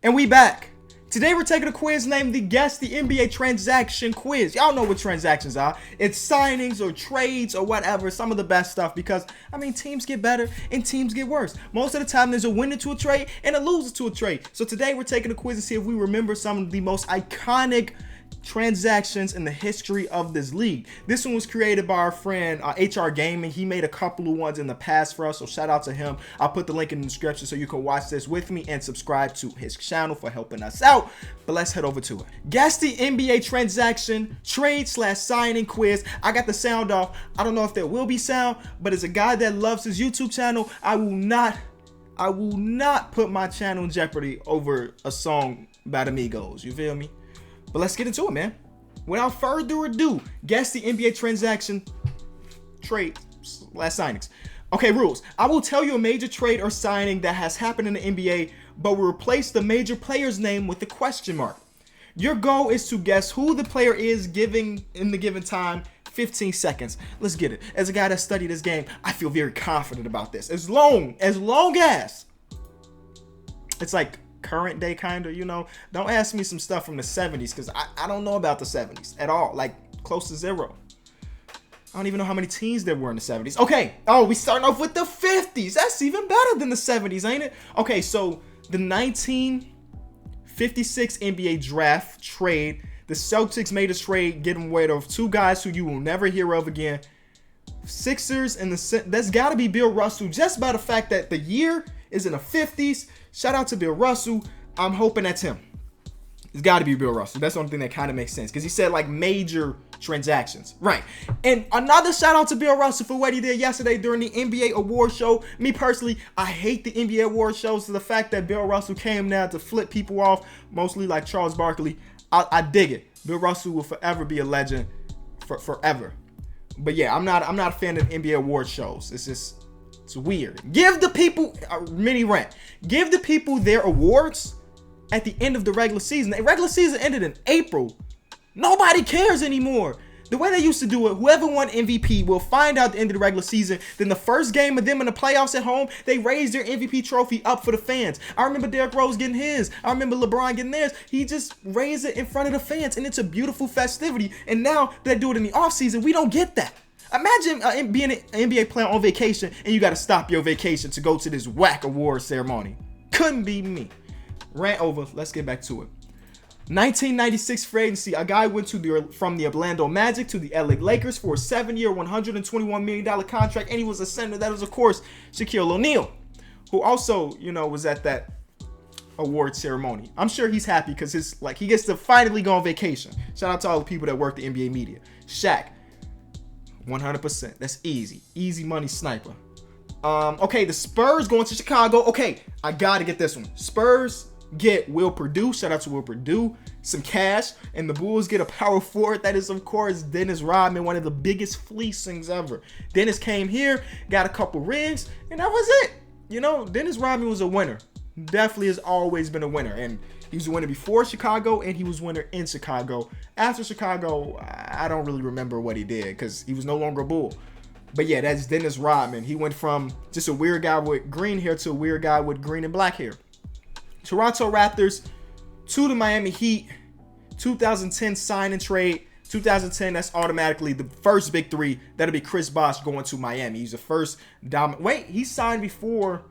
And we back. Today we're taking a quiz named the Guess the NBA Transaction Quiz. Y'all know what transactions are. It's signings or trades or whatever. Some of the best stuff because, teams get better and teams get worse. Most of the time there's a winner to a trade and a loser to a trade. So today we're taking a quiz to see if we remember some of the most iconic transactions in the history of this league. This one was created by our friend HR Gaming. He made a couple of ones in the past for us, so shout out to him. I'll put the link in the description so you can watch this with me and subscribe to his channel for helping us out. But let's head over to it. Guess the NBA transaction trade/signing quiz. I got the sound off. I don't know if there will be sound, but as a guy that loves his YouTube channel, I will not put my channel in jeopardy over a song by the Migos. You feel me? But let's get into it, man. Without further ado, guess the NBA transaction trade/signings. Okay, rules. I will tell you a major trade or signing that has happened in the NBA, but will replace the major player's name with a question mark. Your goal is to guess who the player is giving in the given time. 15 seconds. Let's get it. As a guy that studied this game, I feel very confident about this. As long as it's like current day kind of, don't ask me some stuff from the 70s because I don't know about the 70s at all, like close to zero. I don't even know how many teams there were in the 70s. Okay, we starting off with the 50s. That's even better than the 70s, ain't it? Okay, so the 1956 NBA draft trade, the Celtics made a trade getting rid of two guys who you will never hear of again. Sixers and that's got to be Bill Russell, just by the fact that the year is in the 50s. Shout out to Bill Russell. I'm hoping that's him. It's got to be Bill Russell. That's the only thing that kind of makes sense because he said like major transactions. Right. And another shout out to Bill Russell for what he did yesterday during the NBA award show. Me personally, I hate the NBA award shows. So the fact that Bill Russell came down to flip people off, mostly like Charles Barkley, I dig it. Bill Russell will forever be a legend forever. But yeah, I'm not a fan of NBA award shows. It's weird. Give the people mini rant. Give the people their awards at the end of the regular season. The regular season ended in April. Nobody cares anymore. The way they used to do it, whoever won MVP will find out at the end of the regular season. Then the first game of them in the playoffs at home, they raised their MVP trophy up for the fans. I remember Derrick Rose getting his. I remember LeBron getting theirs. He just raised it in front of the fans, and it's a beautiful festivity. And now they do it in the offseason. We don't get that. Imagine being an NBA player on vacation and you got to stop your vacation to go to this whack award ceremony. Couldn't be me. Rant over. Let's get back to it. 1996 free agency. A guy went from the Orlando Magic to the LA Lakers for a 7-year, $121 million contract, and he was a center. That was, of course, Shaquille O'Neal, who also, was at that award ceremony. I'm sure he's happy because he gets to finally go on vacation. Shout out to all the people that work the NBA media. Shaq. 100%. That's easy money sniper. Okay, the Spurs going to Chicago. Okay, I gotta get this one. Spurs get Will Perdue. Shout out to Will Perdue. Some cash, and the Bulls get a power forward. That is, of course, Dennis Rodman, one of the biggest fleecings ever. Dennis came here, got a couple rings, and that was it. Dennis Rodman was a winner. Definitely has always been a winner, and he was a winner before Chicago, and he was a winner in Chicago. After Chicago, I don't really remember what he did because he was no longer a Bull. But yeah, that's Dennis Rodman. He went from just a weird guy with green hair to a weird guy with green and black hair. Toronto Raptors to the Miami Heat. 2010 sign and trade. 2010, that's automatically the first big three. That'll be Chris Bosh going to Miami. He's the first dominant. Wait, he signed before.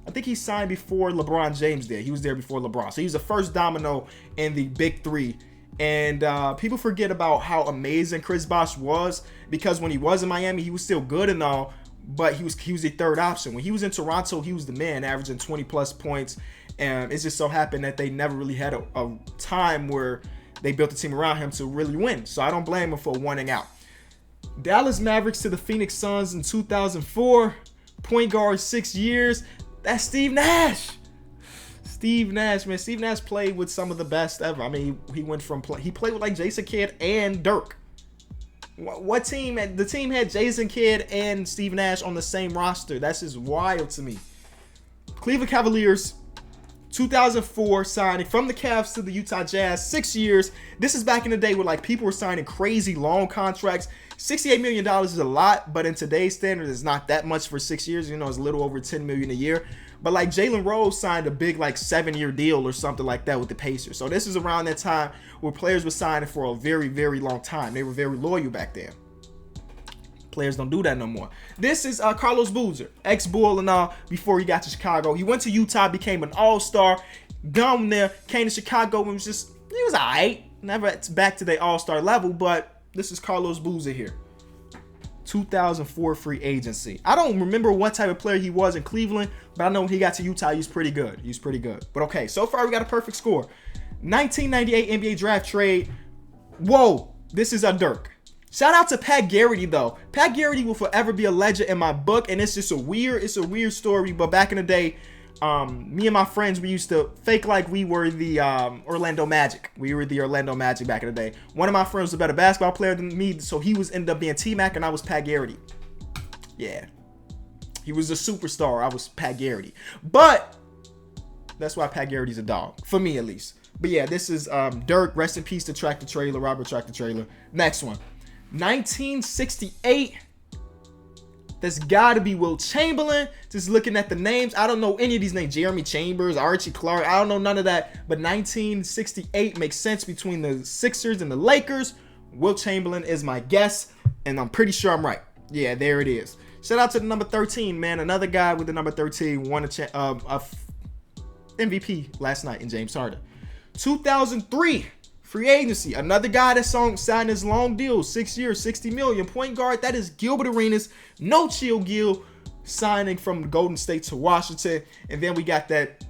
I think he signed before LeBron James did. He was there before LeBron. So he's the first domino in the big three. And people forget about how amazing Chris Bosh was because when he was in Miami, he was still good and all, but he was the third option. When he was in Toronto, he was the man, averaging 20 plus points. And it just so happened that they never really had a time where they built a team around him to really win. So I don't blame him for wanting out. Dallas Mavericks to the Phoenix Suns in 2004. Point guard, 6 years. That's Steve Nash. Steve Nash, man. Steve Nash played with some of the best ever. He went from he played with like Jason Kidd and Dirk. What team? The team had Jason Kidd and Steve Nash on the same roster. That's just wild to me. Cleveland Cavaliers, 2004, signing from the Cavs to the Utah Jazz, 6 years. This is back in the day where like people were signing crazy long contracts. $68 million is a lot, but in today's standards, it's not that much for 6 years. It's a little over $10 million a year. But like Jalen Rose signed a big like 7-year deal or something like that with the Pacers. So this is around that time where players were signing for a very, very long time. They were very loyal back then. Players don't do that no more. This is Carlos Boozer, ex-Bull and all, before he got to Chicago. He went to Utah, became an all-star, gone there, came to Chicago and he was all right. Never back to the all-star level, but this is Carlos Boozer here. 2004 free agency. I don't remember what type of player he was in Cleveland, but I know when he got to Utah, he was pretty good. But okay, so far we got a perfect score. 1998 NBA draft trade. Whoa, this is a Dirk. Shout out to Pat Garrity though. Pat Garrity will forever be a legend in my book, and it's just a weird story. But back in the day, me and my friends, we used to fake like we were the Orlando Magic. We were the Orlando Magic back in the day. One of my friends was a better basketball player than me, so he ended up being T-Mac, and I was Pat Garrity. Yeah, he was a superstar. I was Pat Garrity, but that's why Pat Garrity's a dog for me at least. But yeah, this is Dirk. Rest in peace to Tractor Trailer, Robert Tractor Trailer. Next one, 1968. That's got to be Will Chamberlain. Just looking at the names, I don't know any of these names. Jeremy Chambers, Archie Clark, I don't know none of that. But 1968 makes sense between the Sixers and the Lakers. Will Chamberlain is my guess, and I'm pretty sure I'm right. Yeah, there it is. Shout out to the number 13, man. Another guy with the number 13 won a MVP last night in James Harden. 2003. Free agency. Another guy that signed his long deal, 6 years, $60 million. Point guard, that is Gilbert Arenas. No chill Gil signing from Golden State to Washington. And then we got that,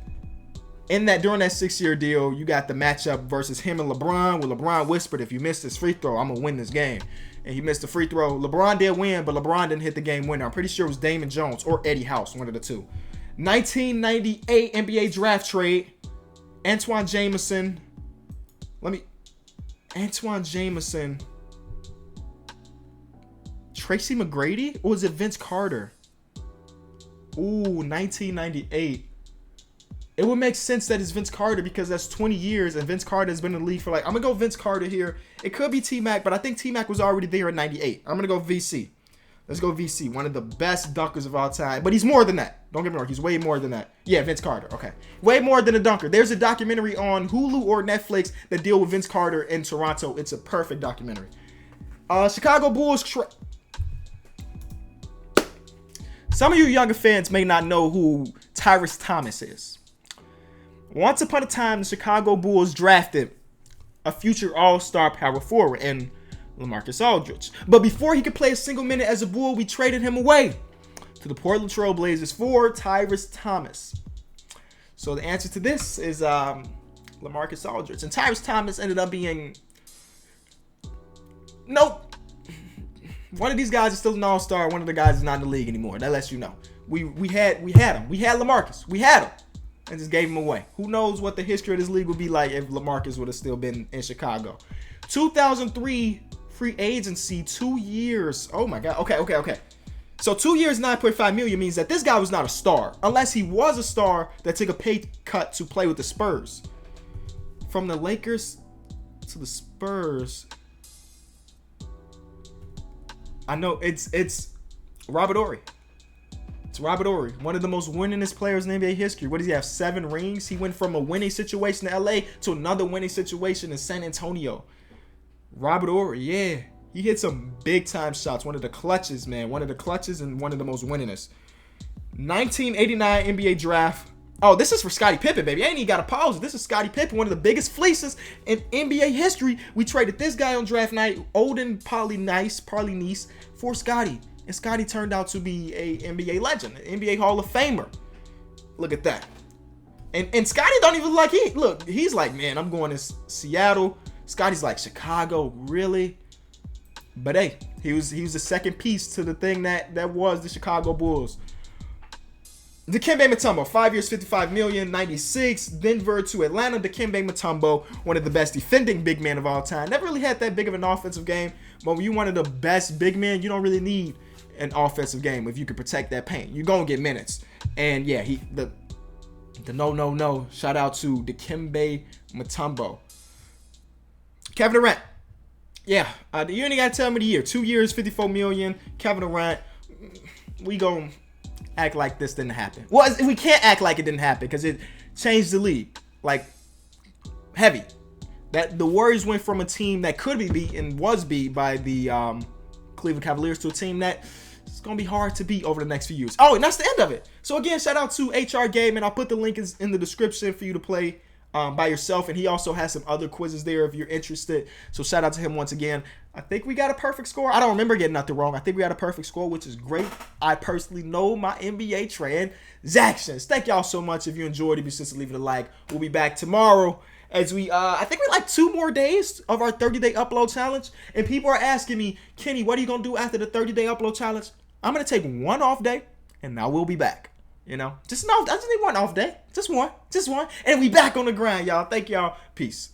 during that 6-year deal, you got the matchup versus him and LeBron, where LeBron whispered, if you miss this free throw, I'm going to win this game. And he missed the free throw. LeBron did win, but LeBron didn't hit the game winner. I'm pretty sure it was Damon Jones or Eddie House, one of the two. 1998 NBA draft trade. Antoine Jameson. Antoine Jameson. Tracy McGrady? Or was it Vince Carter? Ooh, 1998. It would make sense that it's Vince Carter because that's 20 years and Vince Carter has been in the league for I'm going to go Vince Carter here. It could be T-Mac, but I think T-Mac was already there in 98. I'm going to go VC. Let's go VC. One of the best dunkers of all time. But he's more than that. Don't get me wrong. He's way more than that. Yeah, Vince Carter. Okay. Way more than a dunker. There's a documentary on Hulu or Netflix that deal with Vince Carter in Toronto. It's a perfect documentary. Chicago Bulls. Some of you younger fans may not know who Tyrese Thomas is. Once upon a time, the Chicago Bulls drafted a future all-star power forward and LaMarcus Aldridge. But before he could play a single minute as a Bull, we traded him away to the Portland Trail Blazers for Tyrese Thomas. So the answer to this is LaMarcus Aldridge. And Tyrese Thomas ended up being... Nope. One of these guys is still an all-star. One of the guys is not in the league anymore. That lets you know. We had him. We had LaMarcus. We had him. And just gave him away. Who knows what the history of this league would be like if LaMarcus would have still been in Chicago. 2003 free agency, 2 years. Oh my God. Okay. So 2 years, $9.5 million means that this guy was not a star. Unless he was a star that took a pay cut to play with the Spurs. From the Lakers to the Spurs. I know it's Robert Horry. It's Robert Horry, one of the most winningest players in NBA history. What does he have? 7 rings. He went from a winning situation in LA to another winning situation in San Antonio. Robert Horry, yeah. He hit some big time shots. One of the clutches, man. One of the clutches and one of the most winningest. 1989 NBA draft. Oh, this is for Scottie Pippen, baby. I ain't even got to pause it. This is Scottie Pippen, one of the biggest fleeces in NBA history. We traded this guy on draft night, Olden Polynice, for Scottie. And Scottie turned out to be a NBA legend, an NBA Hall of Famer. Look at that. And Scottie don't even he's like, man, I'm going to Seattle. Scottie's like, Chicago, really? But hey, he was the second piece to the thing that was the Chicago Bulls. Dikembe Mutombo, 5 years, $55 million, 96. Denver to Atlanta. Dikembe Mutombo, one of the best defending big men of all time. Never really had that big of an offensive game, but when you're one of the best big men, you don't really need an offensive game if you can protect that paint. You're going to get minutes. And yeah, the no. Shout out to Dikembe Mutombo. Kevin Durant. Yeah, you ain't got to tell me the year. 2 years, $54 million. Kevin Durant. We going act like this didn't happen. Well, we can't act like it didn't happen because it changed the league like heavy. That the Warriors went from a team that could be beat and was beat by the Cleveland Cavaliers to a team that it's gonna be hard to beat over the next few years. Oh, and that's the end of it. So again, shout out to HR Game, and I'll put the link in the description for you to play by yourself. And he also has some other quizzes there if you're interested. So shout out to him once again. I think we got a perfect score. I don't remember getting nothing wrong. I think we got a perfect score, which is great. I personally know my NBA transactions. Thank y'all so much. If you enjoyed it, be sure to leave it a like. We'll be back tomorrow as we, I think we like 2 more days of our 30-day upload challenge. And people are asking me, Kenny, what are you going to do after the 30-day upload challenge? I'm going to take 1 off day, and now we'll be back. You know, I just need 1 off day. Just one. And we back on the grind, y'all. Thank y'all. Peace.